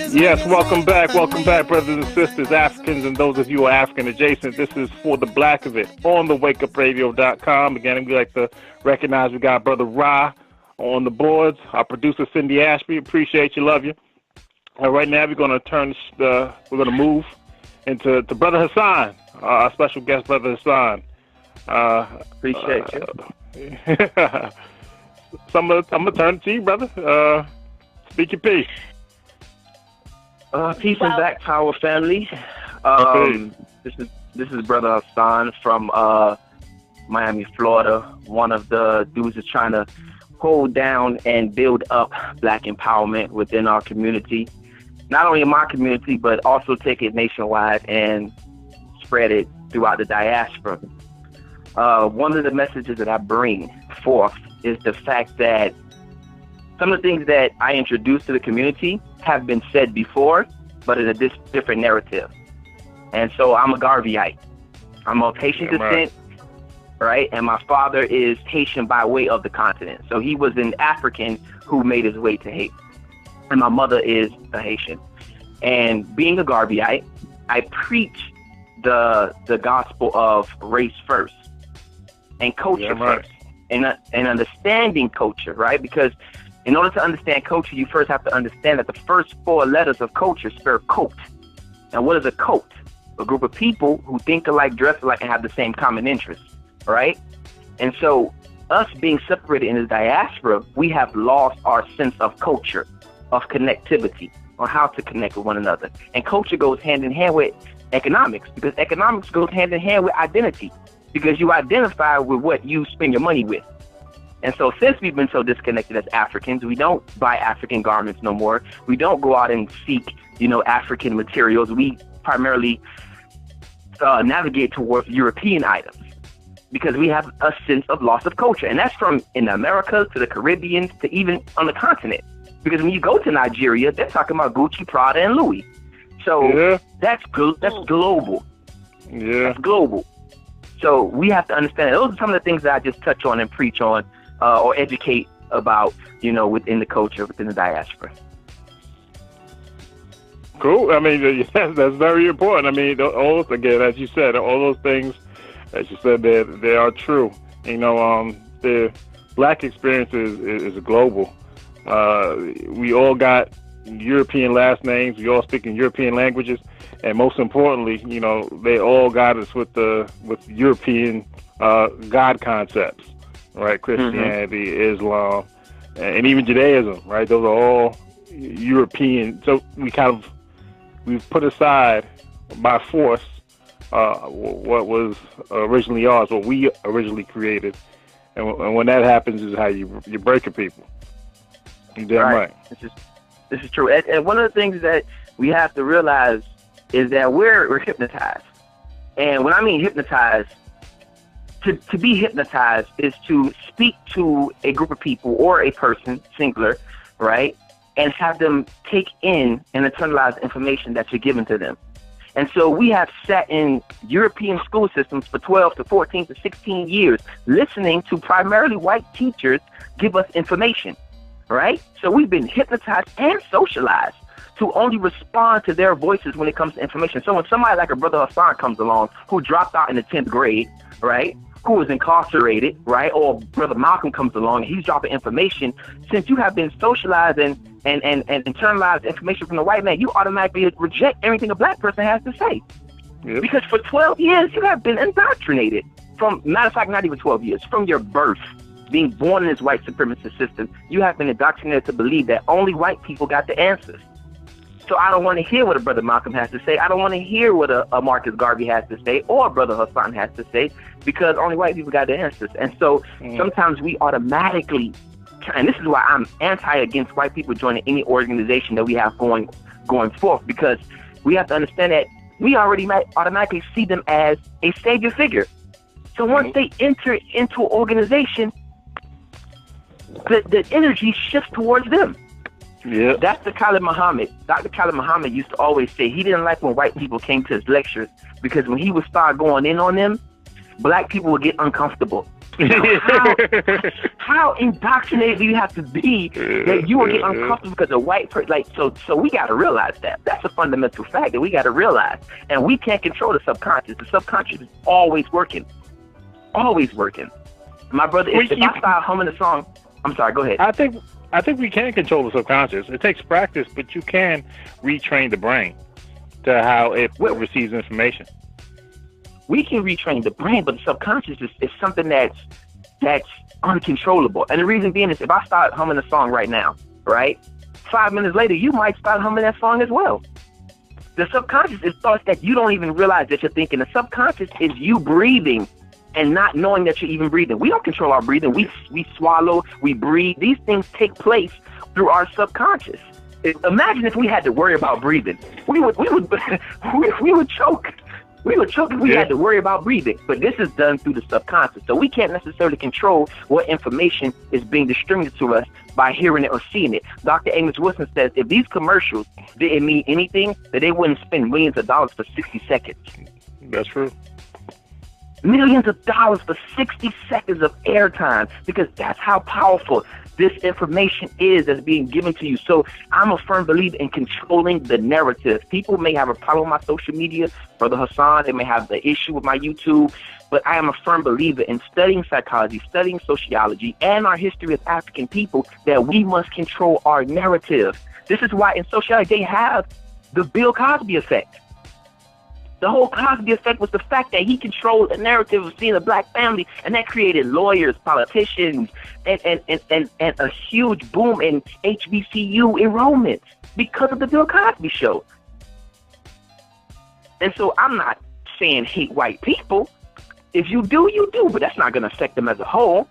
Yes, welcome back, brothers and sisters, Africans, and those of you who are African adjacent. This is For the Black of It on the WakeUpRadio.com. Again, we'd like to recognize we got Brother Ra on the boards, our producer Cindy Ashby. Appreciate you, love you. And right now we're going to move into Brother Hassan, our special guest, Brother Hassan. Appreciate you. I'm gonna turn it to you, brother. Speak your piece. Peace and Black Power family. This is Brother Hassan from Miami, Florida. One of the dudes that's trying to hold down and build up Black empowerment within our community. Not only in my community, but also take it nationwide and spread it throughout the diaspora. One of the messages that I bring forth is the fact that some of the things that I introduce to the community have been said before, but in a different narrative. And so I'm a Garveyite. I'm of Haitian descent, right? And my father is Haitian by way of the continent. So he was an African who made his way to Haiti. And my mother is a Haitian. And being a Garveyite, I preach the gospel of race first and culture first. And understanding culture, right? Because in order to understand culture, you first have to understand that the first four letters of culture spell coat. And what is a coat? A group of people who think alike, dress alike, and have the same common interests, right? And so us being separated in the diaspora, we have lost our sense of culture, of connectivity, on how to connect with one another. And culture goes hand in hand with economics, because economics goes hand in hand with identity, because you identify with what you spend your money with. And so since we've been so disconnected as Africans, we don't buy African garments no more. We don't go out and seek, African materials. We primarily navigate towards European items because we have a sense of loss of culture. And that's from in the Americas to the Caribbean to even on the continent. Because when you go to Nigeria, they're talking about Gucci, Prada, and Louis. So that's global. Yeah. That's global. So we have to understand that those are some of the things that I just touch on and preach on or educate about, within the culture, within the diaspora. Cool. I mean, that's very important. I mean, again, as you said, all those things, as you said, they are true. The Black experience is global. We all got European last names. We all speak in European languages. And most importantly, they all got us with European God concepts, right? Christianity, Islam, and even Judaism, right? Those are all European. So we've put aside by force what was originally ours, what we originally created. And when that happens is how you break a people. You're damn right. This is true. And one of the things that we have to realize is that we're hypnotized. And when I mean hypnotized, to be hypnotized is to speak to a group of people or a person, singular, right, and have them take in and internalize information that you're giving to them. And so we have sat in European school systems for 12 to 14 to 16 years listening to primarily white teachers give us information, right? So we've been hypnotized and socialized to only respond to their voices when it comes to information. So when somebody like a Brother Hassan comes along who dropped out in the 10th grade, right, who was incarcerated, right, or Brother Malcolm comes along and he's dropping information, since you have been socialized and internalized information from the white man, you automatically reject everything a Black person has to say. Yep. Because for 12 years, you have been indoctrinated. Matter of fact, not even 12 years, from your birth, being born in this white supremacist system, you have been indoctrinated to believe that only white people got the answers. So I don't want to hear what a Brother Malcolm has to say. I don't want to hear what a Marcus Garvey has to say or a Brother Hassan has to say, because only white people got the answers. And so sometimes we automatically, and this is why I'm against white people joining any organization that we have going forth, because we have to understand that we already might automatically see them as a savior figure. So once they enter into an organization, the energy shifts towards them. Yeah, that's the Khalid Muhammad. Dr. Khalid Muhammad used to always say he didn't like when white people came to his lectures, because when he would start going in on them, Black people would get uncomfortable. Now, how indoctrinated do you have to be that you will get uncomfortable because a white person? Like, so we got to realize that. That's a fundamental fact that we got to realize. And we can't control the subconscious. The subconscious is always working. Always working. My brother, if I start humming a song, I'm sorry, go ahead. I think we can control the subconscious. It takes practice, but you can retrain the brain to how it receives information. We can retrain the brain, but the subconscious is something that's uncontrollable. And the reason being is if I start humming a song right now, right, 5 minutes later, you might start humming that song as well. The subconscious is thoughts that you don't even realize that you're thinking. The subconscious is you breathing and not knowing that you're even breathing. We don't control our breathing. We swallow, we breathe. These things take place through our subconscious. Imagine if we had to worry about breathing. We would choke. We would choke if we had to worry about breathing. But this is done through the subconscious. So we can't necessarily control what information is being distributed to us by hearing it or seeing it. Dr. Amos Wilson says if these commercials didn't mean anything, that they wouldn't spend millions of dollars for 60 seconds. That's true. Millions of dollars for 60 seconds of airtime, because that's how powerful this information is that's being given to you. So I'm a firm believer in controlling the narrative. People may have a problem with my social media, Brother Hassan, they may have the issue with my YouTube, but I am a firm believer in studying psychology, studying sociology, and our history as African people, that we must control our narrative. This is why in sociology they have the Bill Cosby effect. The whole Cosby effect was the fact that he controlled the narrative of seeing a black family, and that created lawyers, politicians, and a huge boom in HBCU enrollment because of the Bill Cosby show. And so I'm not saying hate white people. If you do, you do, but that's not going to affect them as a whole.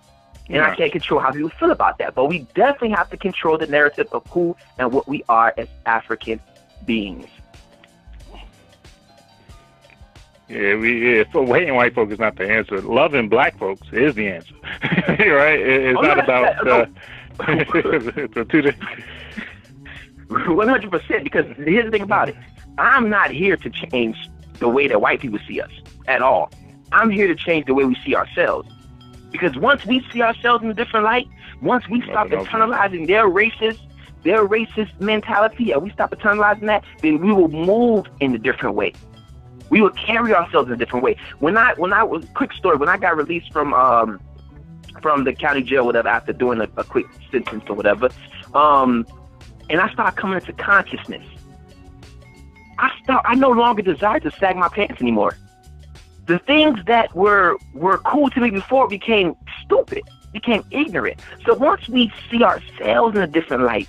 And I can't control how people feel about that. But we definitely have to control the narrative of who and what we are as African beings. Yeah, so hating white folks is not the answer. Loving black folks is the answer. Right? It's not about... it's a 2 days. 100%, because here's the thing about it. I'm not here to change the way that white people see us at all. I'm here to change the way we see ourselves. Because once we see ourselves in a different light, once we stop internalizing their racist mentality, and we stop internalizing that, then we will move in a different way. We will carry ourselves in a different way. When I was, quick story, when I got released from the county jail, whatever, after doing a quick sentence or whatever, and I started coming into consciousness, I no longer desired to sag my pants anymore. The things that were cool to me before became stupid, became ignorant. So once we see ourselves in a different light,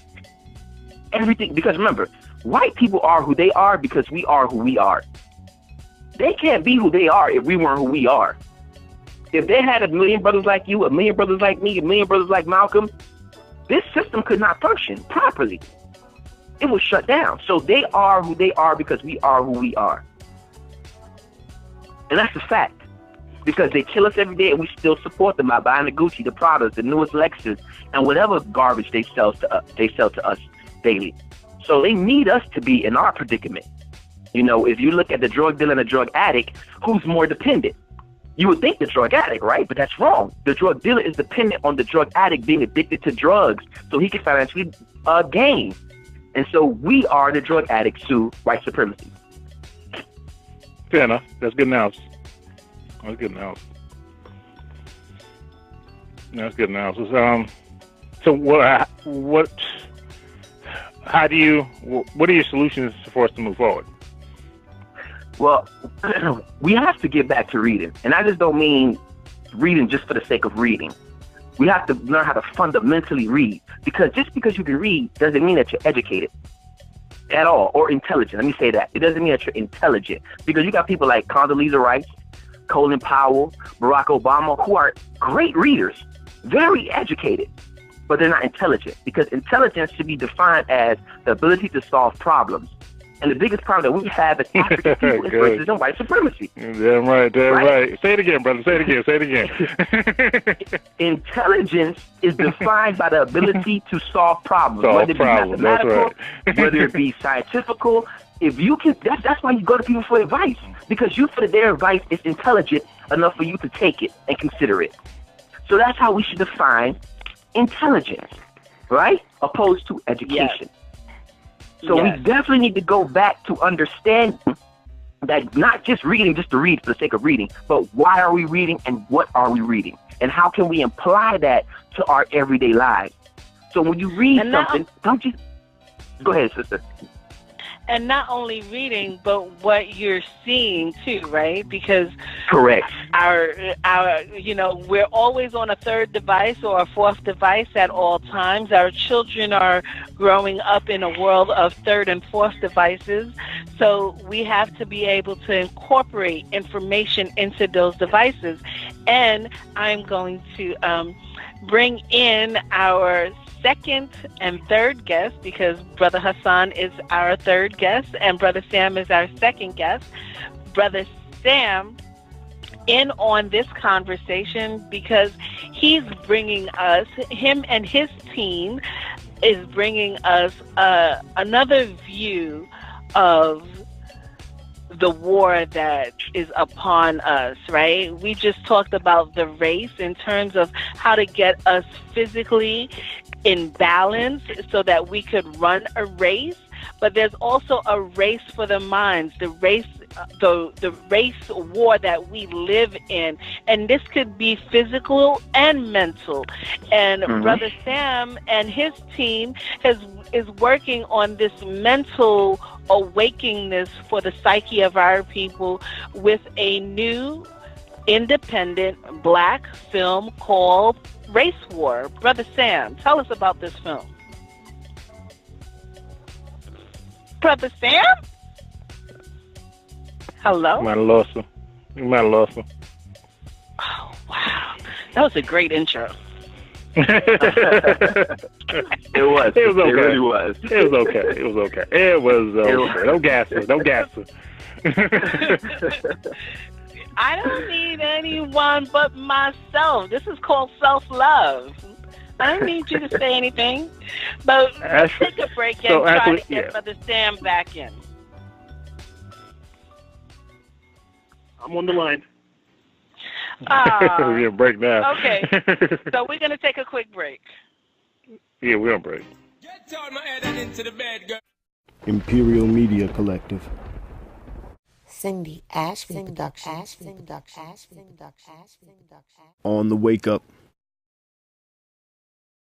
everything, because remember, white people are who they are because we are who we are. They can't be who they are if we weren't who we are. If they had a million brothers like you, a million brothers like me, a million brothers like Malcolm, this system could not function properly. It was shut down. So they are who they are because we are who we are. And that's a fact. Because they kill us every day and we still support them by buying the Gucci, the Pradas, the newest Lexus, and whatever garbage they sell to us daily. So they need us to be in our predicament. You know, if you look at the drug dealer and the drug addict, who's more dependent? You would think the drug addict, right? But that's wrong. The drug dealer is dependent on the drug addict being addicted to drugs so he can financially gain. And so we are the drug addicts to white supremacy. Fair enough. That's good analysis. That's good analysis. That's good analysis. So what are your solutions for us to move forward? Well, we have to get back to reading. And I just don't mean reading just for the sake of reading. We have to learn how to fundamentally read. Because just because you can read doesn't mean that you're educated at all or intelligent. Let me say that. It doesn't mean that you're intelligent. Because you got people like Condoleezza Rice, Colin Powell, Barack Obama, who are great readers, very educated, but they're not intelligent. Because intelligence should be defined as the ability to solve problems. And the biggest problem that we have as African people is racism, white supremacy. Damn right, damn right. Say it again, brother. Say it again. Intelligence is defined by the ability to solve problems, whether it be mathematical, whether it be scientifical. If you can, that's why you go to people for advice, because you feel that their advice is intelligent enough for you to take it and consider it. So that's how we should define intelligence, right? Opposed to education. So we definitely need to go back to understanding that not just reading just to read for the sake of reading, but why are we reading and what are we reading? And how can we apply that to our everyday lives? So when you read something, don't you... Go ahead, sister. And not only reading, but what you're seeing too, right? Because correct, our we're always on a third device or a fourth device at all times. Our children are growing up in a world of third and fourth devices, so we have to be able to incorporate information into those devices. And I'm going to bring in our second and third guest, because Brother Hassan is our third guest and Brother Sam is our second guest. Brother Sam in on this conversation because he's bringing us, him and his team is bringing us another view of the war that is upon us, right? We just talked about the race in terms of how to get us physically in balance so that we could run a race, but there's also a race for the minds, the race war that we live in, and this could be physical and mental. And Brother Sam and his team is working on this mental awakeness for the psyche of our people with a new independent black film called Race War. Brother Sam, tell us about this film. Brother Sam? Hello? You might have lost him. Oh, wow. That was a great intro. It was. It okay. really was. It was okay. Don't gas her. I don't need anyone but myself. This is called self-love. I don't need you to say anything. But let's take a break and try to get Brother Sam back in. I'm on the line. We're going to break now. Okay. So we're going to take a quick break. Yeah, we're going to break. Get on my head and into the bed, girl. Imperial Media Collective. Cindy Ashby Productions. On the Wake Up